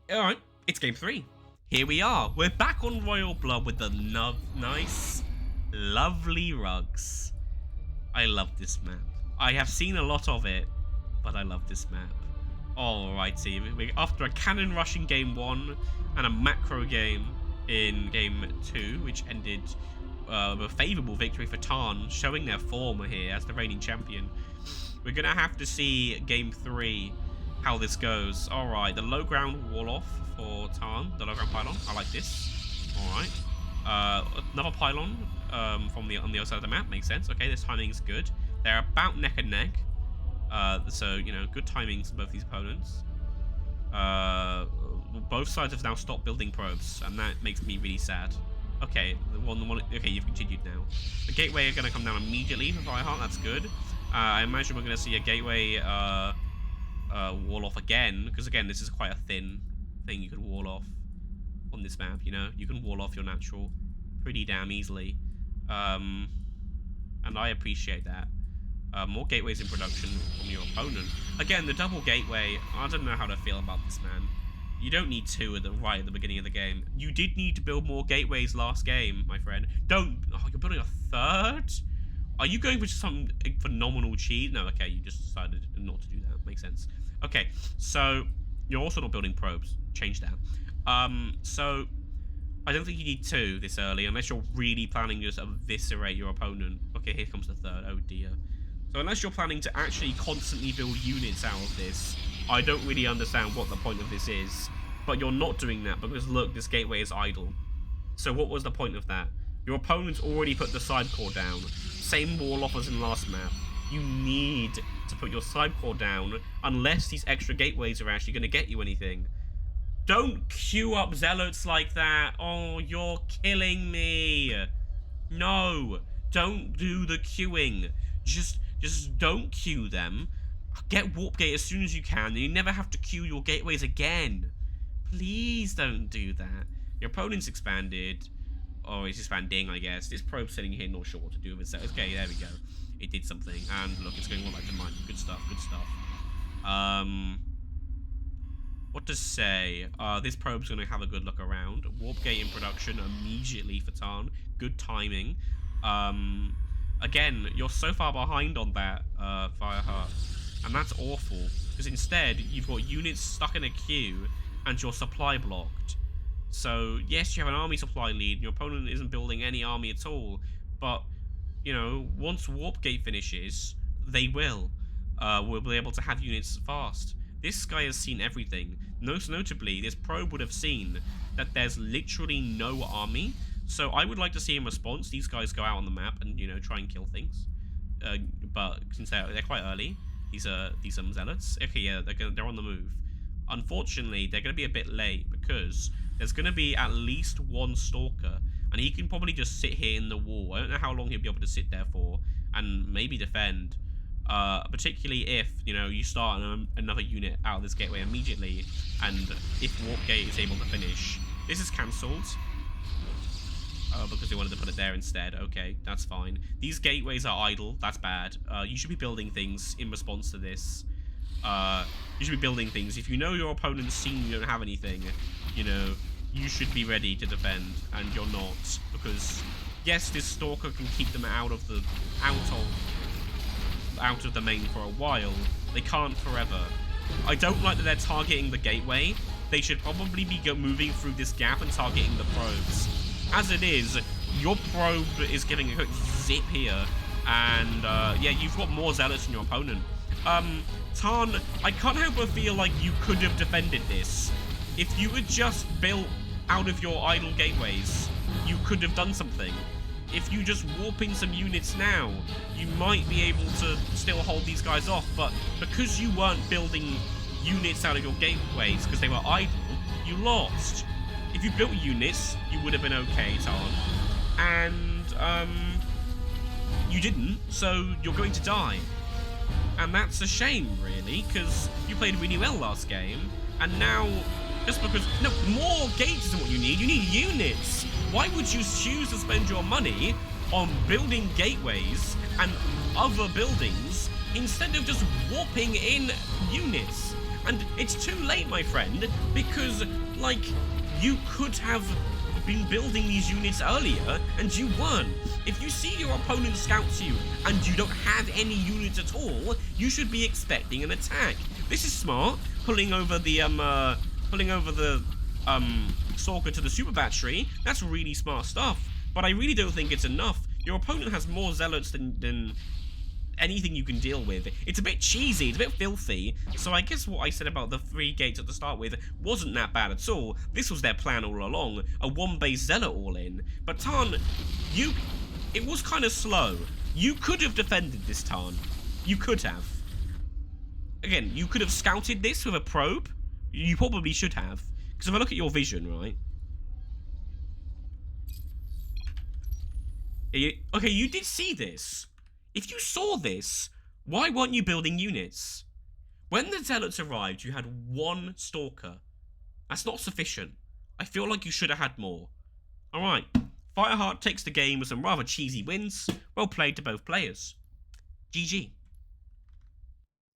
Alright, it's game 3. Here we are. We're back on Royal Blood with the nice, lovely rugs. I love this map. I have seen a lot of it, but I love this map. Alrighty, after a cannon rush in game 1 and a macro game in game 2, which ended with a favourable victory for Tahn, showing their form here as the reigning champion. We're going to have to see game 3 how this goes. Alright, the low ground wall off for Tahn, the low ground pylon. I like this. Alright. Another pylon on the other side of the map. Makes sense. Okay, this timing is good. They're about neck and neck. So, you know, good timings for both these opponents. Both sides have now stopped building probes, and that makes me really sad. Okay, okay, you've continued now. The gateway are going to come down immediately for Fyreheart. That's good. I imagine we're going to see a gateway wall off again, because again, this is quite a thin thing you can wall off on this map. You know, you can wall off your natural pretty damn easily, and I appreciate that. More gateways in production from your opponent. Again, the double gateway, I don't know how to feel about this, man. You don't need two right at the beginning of the game. You did need to build more gateways last game, my friend. Oh, you're building a third? Are you going for some phenomenal cheat? No, okay, you just decided not to do that. Makes sense. Okay, so you're also not building probes. Change that. So I don't think you need two this early, unless you're really planning to just eviscerate your opponent. Okay, here comes the third. Oh dear. So unless you're planning to actually constantly build units out of this, I don't really understand what the point of this is. But you're not doing that because look, this gateway is idle. So what was the point of that? Your opponent's already put the side core down. Same wall off as in last map. You need to put your side core down unless these extra gateways are actually going to get you anything. Don't queue up zealots like that. Oh, you're killing me. No, don't do the queuing. Just don't queue them. Get warp gate as soon as you can, and you never have to queue your gateways again. Please don't do that. Your opponent's expanded. Or it's expanding, I guess. This probe sitting here, not sure what to do with it. Okay, there we go. It did something. And look, it's going all back to mine. Good stuff, good stuff. What to say? This probe's going to have a good look around. Warp gate in production immediately for Tahn. Good timing. Again, you're so far behind on that, Fyreheart. And that's awful. Because instead, you've got units stuck in a queue and your supply blocked. So, yes, you have an army supply lead, and your opponent isn't building any army at all, but, you know, once Warp Gate finishes, they will. We'll be able to have units fast. This guy has seen everything. Most notably, this probe would have seen that there's literally no army, so I would like to see in response, these guys go out on the map and, you know, try and kill things. But since they're quite early, these are zealots. Okay, yeah, they're on the move. Unfortunately, they're going to be a bit late because there's going to be at least one stalker, and he can probably just sit here in the wall. I don't know how long he'll be able to sit there for, and maybe defend. Particularly if, you know, you start another unit out of this gateway immediately, and if Warp Gate is able to finish. This is cancelled. Because they wanted to put it there instead. Okay, that's fine. These gateways are idle. That's bad. You should be building things in response to this. You should be building things. If you know your opponent's seen you don't have anything, you know, you should be ready to defend, and you're not. Because, yes, this Stalker can keep them out of the main for a while. They can't forever. I don't like that they're targeting the gateway. They should probably be moving through this gap and targeting the probes. As it is, your probe is giving a quick zip here, and yeah, you've got more zealots than your opponent. Tahn, I can't help but feel like you could have defended this. If you had just built out of your idle gateways, you could have done something. If you just warp in some units now, you might be able to still hold these guys off, but because you weren't building units out of your gateways because they were idle, you lost. If you built units, you would have been okay, Tahn. And, you didn't, so you're going to die. And that's a shame, really, because you played really well last game, and now, just because... No, more gates isn't what you need units! Why would you choose to spend your money on building gateways and other buildings instead of just warping in units? And it's too late, my friend, because, like, you could have been building these units earlier, and you weren't. If you see your opponent scouts you, and you don't have any units at all, you should be expecting an attack. This is smart, pulling over the Stalker to the super battery. That's really smart stuff, but I really don't think it's enough. Your opponent has more zealots than anything you can deal with. It's a bit cheesy, it's a bit filthy, so I guess what I said about the 3 gates at the start with wasn't that bad at all. This was their plan all along, a 1-base zealot all-in. But Tahn, it was kind of slow. You could have defended this, Tahn. You could have. Again, you could have scouted this with a probe. You probably should have. Because if I look at your vision, right? Okay, you did see this. If you saw this, why weren't you building units? When the zealots arrived, you had 1 stalker. That's not sufficient. I feel like you should have had more. Alright, Fyreheart takes the game with some rather cheesy wins. Well played to both players. GG.